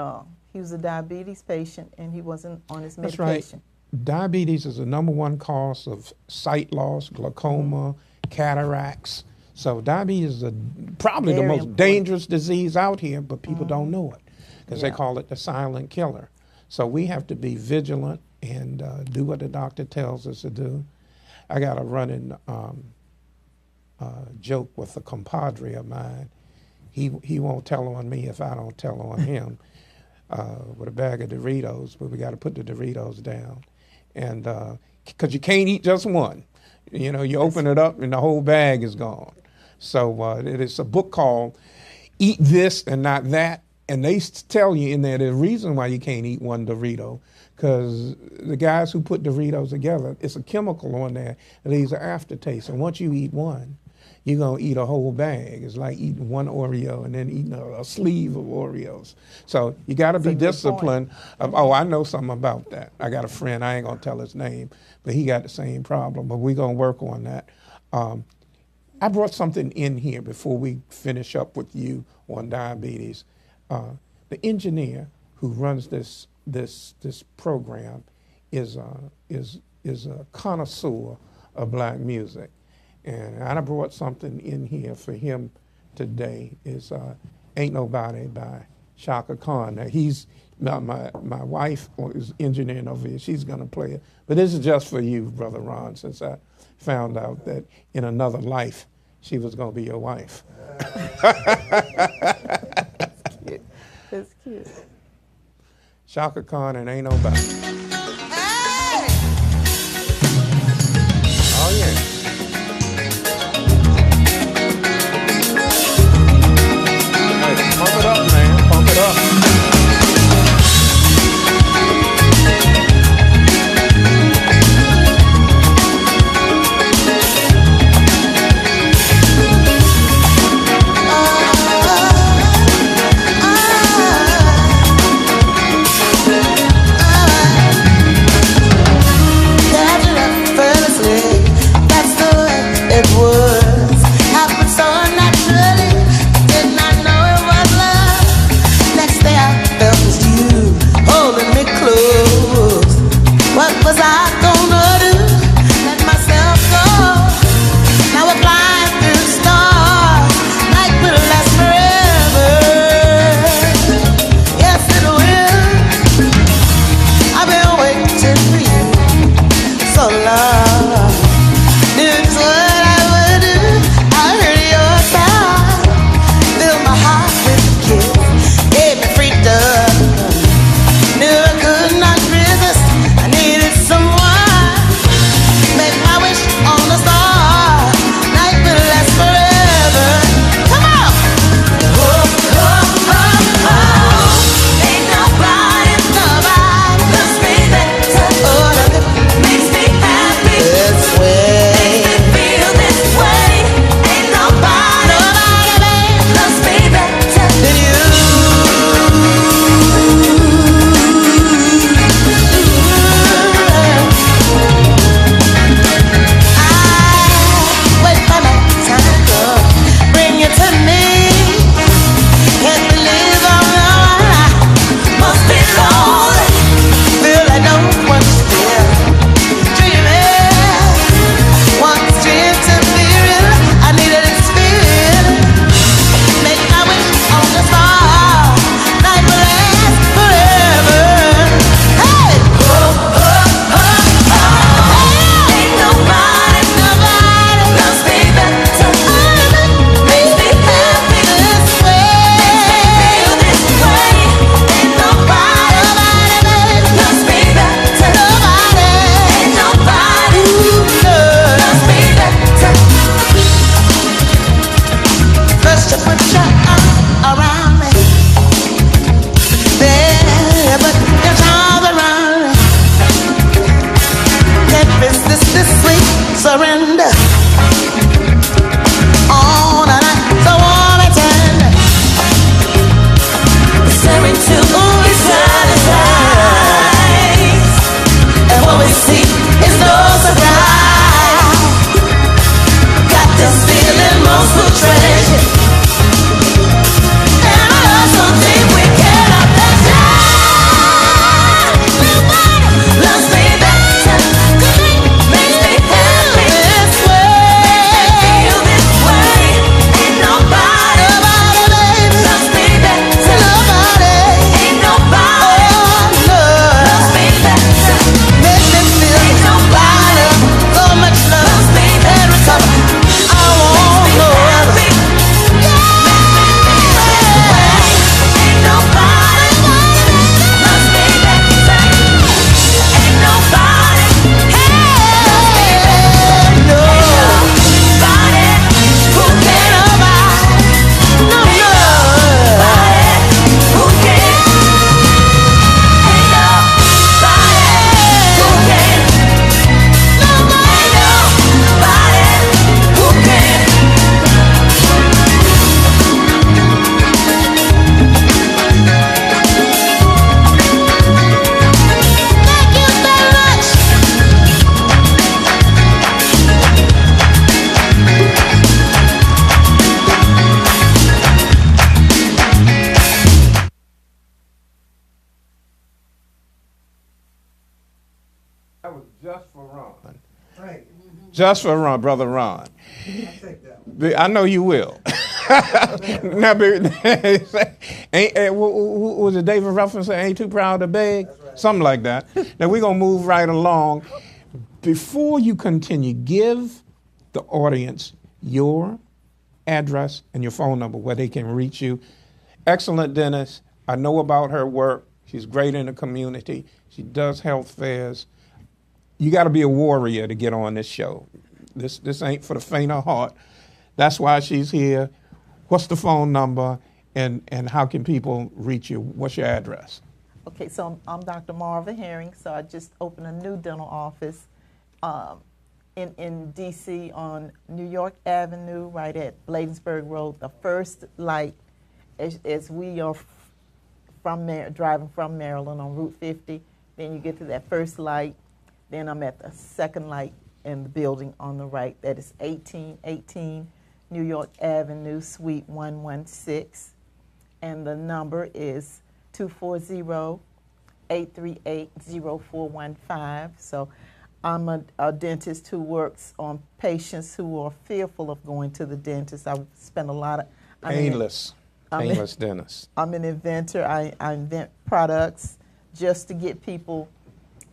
G: he was a diabetes patient, and he wasn't on his medication.
B: That's right. Diabetes is the #1 cause of sight loss, glaucoma, cataracts. So diabetes is probably the most dangerous disease out here, but people don't know it because they call it the silent killer. So we have to be vigilant and do what the doctor tells us to do. I got a running joke with a compadre of mine. He won't tell on me if I don't tell on him with a bag of Doritos, but we got to put the Doritos down. And because you can't eat just one. You open it up and the whole bag is gone. So it is a book called Eat This and Not That. And they tell you in there the reason why you can't eat one Dorito, because the guys who put Doritos together, it's a chemical on there that leaves an aftertaste. And once you eat one, you're going to eat a whole bag. It's like eating one Oreo and then eating a sleeve of Oreos. So you got to be disciplined. I know something about that. I got a friend, I ain't going to tell his name, but he got the same problem. But we're going to work on that. I brought something in here before we finish up with you on diabetes. The engineer who runs this program is a connoisseur of black music, and I brought something in here for him today. Is "Ain't Nobody" by Shaka Khan. Now he's my wife is engineering over here. She's gonna play it, but this is just for you, Brother Ron, since I found out that in another life she was gonna be your wife.
G: That's cute.
B: Shaka Khan and "Ain't Nobody."
G: Hey!
B: Oh yeah. Hey. That was just for Ron.
J: Right.
B: Just for Ron, Brother Ron.
J: I'll take that one.
B: I know you will. Now, was it David Ruffin say, ain't too proud to beg?
J: Right.
B: Something like that. Now, we're going to move right along. Before you continue, give the audience your address and your phone number where they can reach you. Excellent dentist. I know about her work. She's great in the community. She does health fairs. You got to be a warrior to get on this show. This ain't for the faint of heart. That's why she's here. What's the phone number, and how can people reach you? What's your address?
G: Okay, so I'm Dr. Marva Herring, so I just opened a new dental office in D.C. on New York Avenue, right at Bladensburg Road, the first light as we are driving from Maryland on Route 50. Then you get to that first light. Then I'm at the second light in the building on the right. That is 1818 New York Avenue, Suite 116. And the number is 240-838-0415. So I'm a dentist who works on patients who are fearful of going to the dentist. I spend a lot of...
B: Painless dentist.
G: I'm an inventor. I invent products just to get people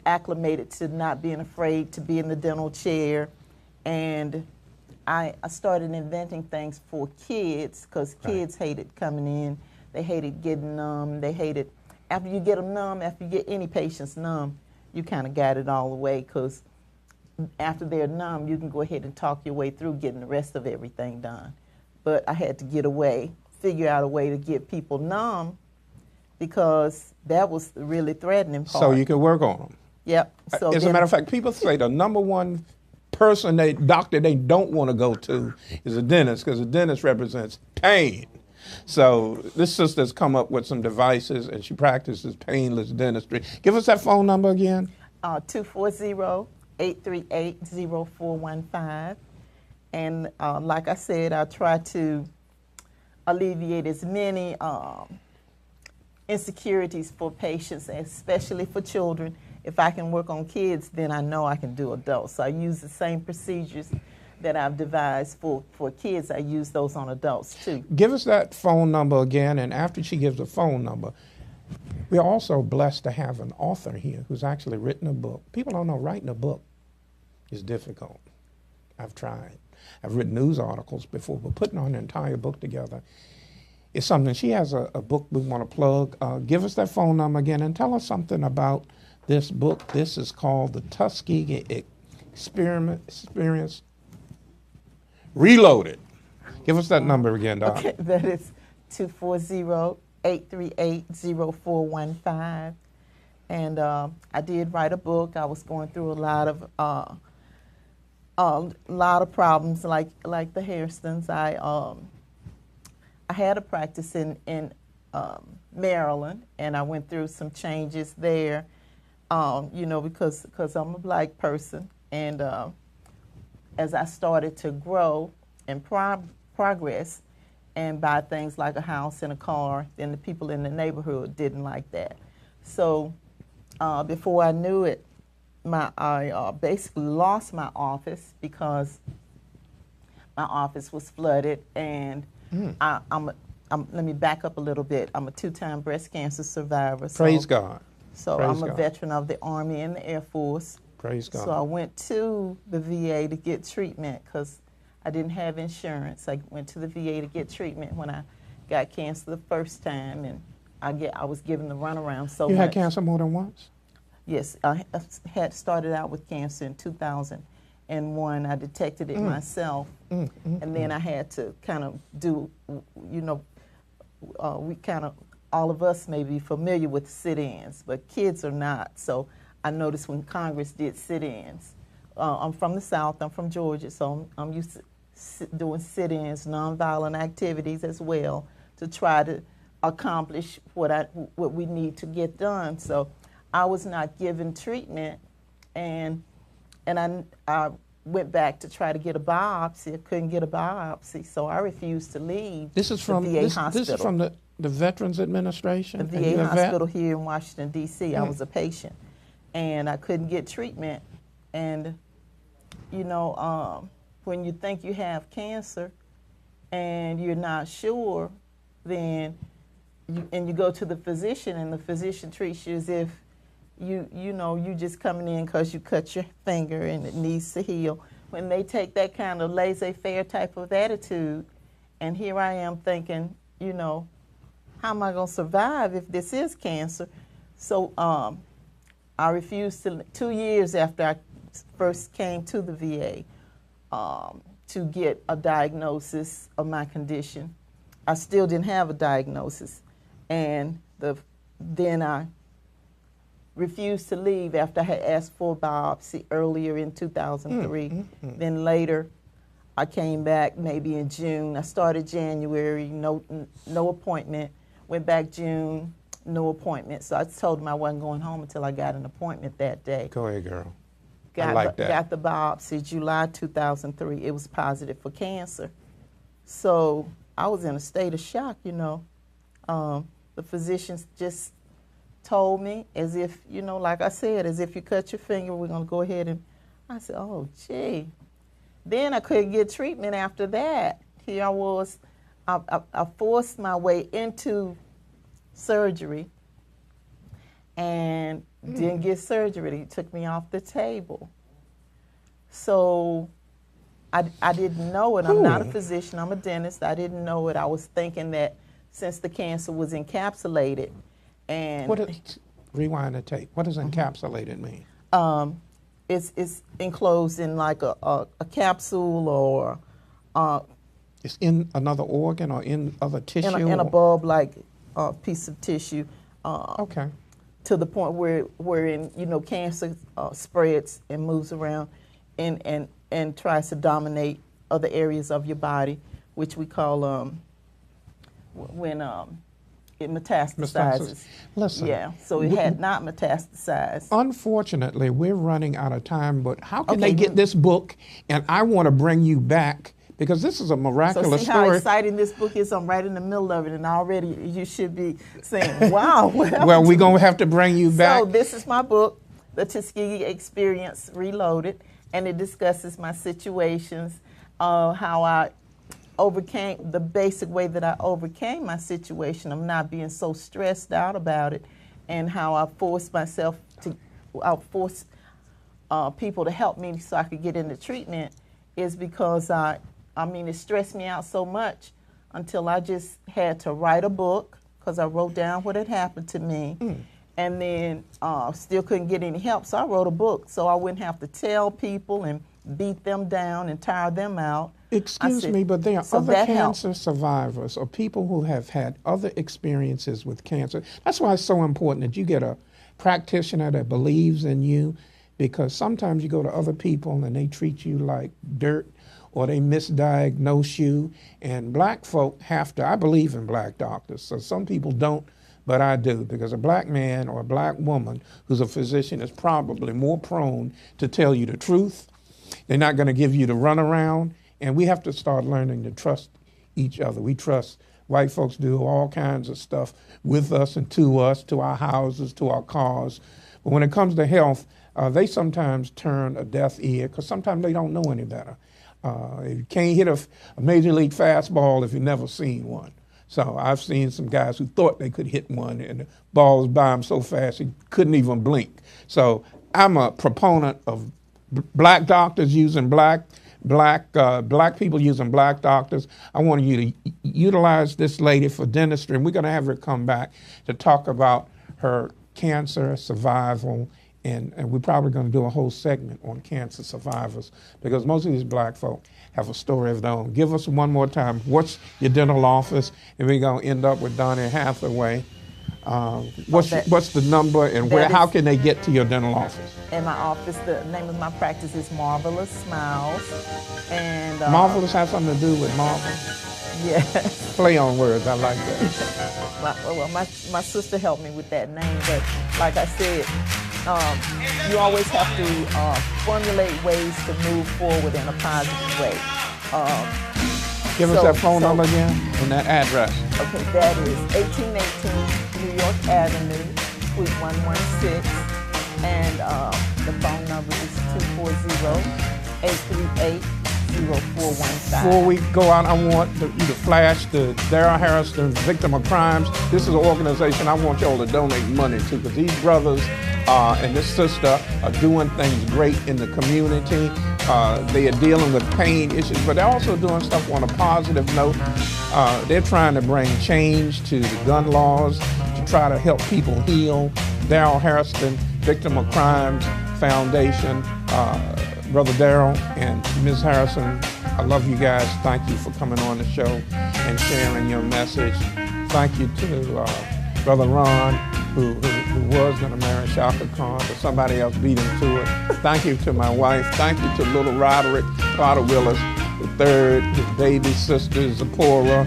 G: acclimated to not being afraid to be in the dental chair. And I started inventing things for kids because kids hated coming in. They hated getting numb. They hated, after you get them numb, after you get any patients numb, you kind of got it all away because after they're numb, you can go ahead and talk your way through getting the rest of everything done. But I had to get away, figure out a way to get people numb because that was the really threatening part.
B: So you can work on them.
G: Yep. So
B: as a matter of fact, people say the number one doctor they don't want to go to is a dentist because a dentist represents pain. So this sister's come up with some devices and she practices painless dentistry. Give us that phone number again.
G: 240-838-0415. And like I said, I try to alleviate as many insecurities for patients, especially for children. If I can work on kids, then I know I can do adults. So I use the same procedures that I've devised for kids. I use those on adults too.
B: Give us that phone number again, and after she gives the phone number, we're also blessed to have an author here who's actually written a book. People don't know writing a book is difficult. I've tried. I've written news articles before, but putting on an entire book together is something. She has a book we want to plug. Give us that phone number again and tell us something about this book. This is called The Tuskegee Experience Reloaded. Give us that number again, Doc.
G: Okay, that is 240-838-0415. And I did write a book. I was going through a lot of problems, like the Hairstons. I had a practice in Maryland, and I went through some changes there. Because I'm a black person, and as I started to grow and progress and buy things like a house and a car, then the people in the neighborhood didn't like that. So before I knew it, I basically lost my office because my office was flooded, and let me back up a little bit. I'm a 2-time breast cancer survivor.
B: Praise God.
G: So
B: Praise
G: I'm a
B: God.
G: veteran of the Army and the Air Force.
B: Praise God.
G: So I went to the VA to get treatment because I didn't have insurance. I went to the VA to get treatment when I got cancer the first time, and I was given the runaround so much.
B: You had cancer more than once?
G: Yes, I had started out with cancer in 2001. I detected it myself, and then I had to kind of do, all of us may be familiar with sit-ins, but kids are not. So I noticed when Congress did sit-ins. I'm from the South, I'm from Georgia, so I'm used to doing sit-ins, nonviolent activities as well, to try to accomplish what we need to get done. So I was not given treatment, and I went back to try to get a biopsy. I couldn't get a biopsy, so I refused to leave
B: This is from
G: the VA hospital.
B: This is from the Veterans Administration?
G: The VA hospital here in Washington, D.C. I was a patient. and I couldn't get treatment. And, you know, when you think you have cancer and you're not sure, then you go to the physician, and the physician treats you as if you just coming in because you cut your finger and it needs to heal. When they take that kind of laissez-faire type of attitude, and here I am thinking, you know, how am I going to survive if this is cancer? So I refused to, 2 years after I first came to the VA, to get a diagnosis of my condition. I still didn't have a diagnosis. And then I refused to leave after I had asked for a biopsy earlier in 2003. Then later, I came back maybe in June. I started January, no appointment. Went back June, no appointment. So I told them I wasn't going home until I got an appointment that day.
B: Go ahead, girl.
G: I
B: like that.
G: Got the biopsy July 2003. It was positive for cancer. So I was in a state of shock, you know. The physicians just told me as if, you know, like I said, as if you cut your finger, we're going to go ahead and, I said, oh, gee. Then I couldn't get treatment after that. Here I was, I forced my way into surgery and didn't get surgery. He took me off the table. So I didn't know it. I'm not a physician, I'm a dentist. I didn't know it. I was thinking that since the cancer was encapsulated, and
B: rewind the tape. What does encapsulated mean?
G: It's enclosed in like a capsule, or
B: it's in another organ or in other tissue?
G: In a bulb-like piece of tissue.
B: Okay.
G: To the point wherein, you know, cancer spreads and moves around and tries to dominate other areas of your body, which we call when it metastasizes.
B: Listen.
G: Yeah, so it had not metastasized.
B: Unfortunately, we're running out of time, but how can they get this book? And I want to bring you back, because this is a miraculous
G: so see
B: story.
G: how exciting this book is? I'm right in the middle of it, and already you should be saying, wow.
B: Well, we're going to have to bring you back.
G: So this is my book, The Tuskegee Experience Reloaded, and it discusses my situations, how I overcame, the basic way that I overcame my situation of not being so stressed out about it, and how I forced myself to, I forced people to help me so I could get into treatment, is because I mean, it stressed me out so much until I just had to write a book, because I wrote down what had happened to me, and then still couldn't get any help, so I wrote a book so I wouldn't have to tell people and beat them down and tire them out.
B: Excuse me, but there are other cancer survivors or people who have had other experiences with cancer. That's why it's so important that you get a practitioner that believes in you, because sometimes you go to other people and they treat you like dirt, or they misdiagnose you. And black folk have to, I believe in black doctors, so some people don't, but I do, because a black man or a black woman who's a physician is probably more prone to tell you the truth. They're not going to give you the runaround, and we have to start learning to trust each other. We trust, white folks do all kinds of stuff with us and to us, to our houses, to our cars. But when it comes to health, they sometimes turn a deaf ear, because sometimes they don't know any better. You can't hit a major league fastball if you've never seen one. So I've seen some guys who thought they could hit one, and the ball was by them so fast he couldn't even blink. So I'm a proponent of black doctors using black people using black doctors. I want you to utilize this lady for dentistry, and we're going to have her come back to talk about her cancer survival. And we're probably going to do a whole segment on cancer survivors, because most of these black folk have a story of their own. Give us one more time. What's your dental office? And we're going to end up with Donnie Hathaway. What's the number, and where? How can they get to your dental office?
G: In my office, the name of my practice is Marvelous Smiles. And
B: Marvelous has something to do with Marvel?
G: Yeah.
B: Play on words, I like that.
G: My sister helped me with that name, but like I said, you always have to formulate ways to move forward in a positive way.
B: Give us that phone number again and that address.
G: Okay, that is 1818 New York Avenue, Suite 116, And the phone number is 240-838-0415.
B: Before we go out, I want you to flash the Daryl Harrison Victim of Crimes. This is an organization I want y'all to donate money to, because these brothers and this sister are doing things great in the community. They are dealing with pain issues, but they're also doing stuff on a positive note. They're trying to bring change to the gun laws, to try to help people heal. Daryl Harrison Victim of Crimes Foundation, Brother Daryl and Ms. Harrison, I love you guys. Thank you for coming on the show and sharing your message. Thank you to Brother Ron, who was going to marry Shaka Khan, but somebody else beat him to it. Thank you to my wife. Thank you to little Roderick, Carter Willis, the third, his baby sister, Zipporah,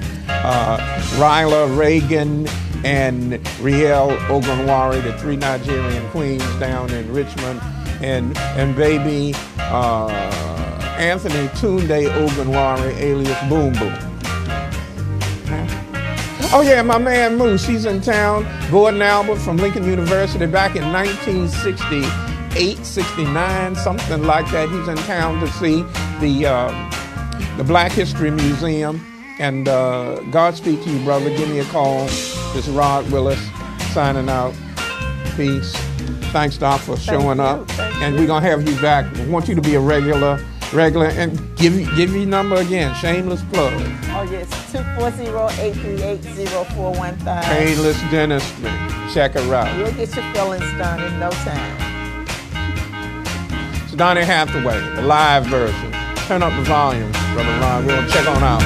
B: Ryla, Reagan, and Riel Ogunwari, the 3 Nigerian queens down in Richmond, and baby Anthony Tunde Ogunwari, alias Boom Boom. Oh yeah, my man Moose, he's in town. Gordon Albert from Lincoln University back in 1968, 69, something like that. He's in town to see the Black History Museum. And Godspeed to you, brother. Give me a call. This is Rod Willis signing out. Peace. Thanks, Doc, for showing up. And we're going to have you back. We want you to be a regular, and give your number again. Shameless plug.
G: Oh, yes, 240-838-0415.
B: Painless Dentistry. Check her out.
G: You'll get your fillings done in no time.
B: It's Donny Hathaway, the live version. Turn up the volume, Brother Ron. We'll check on out.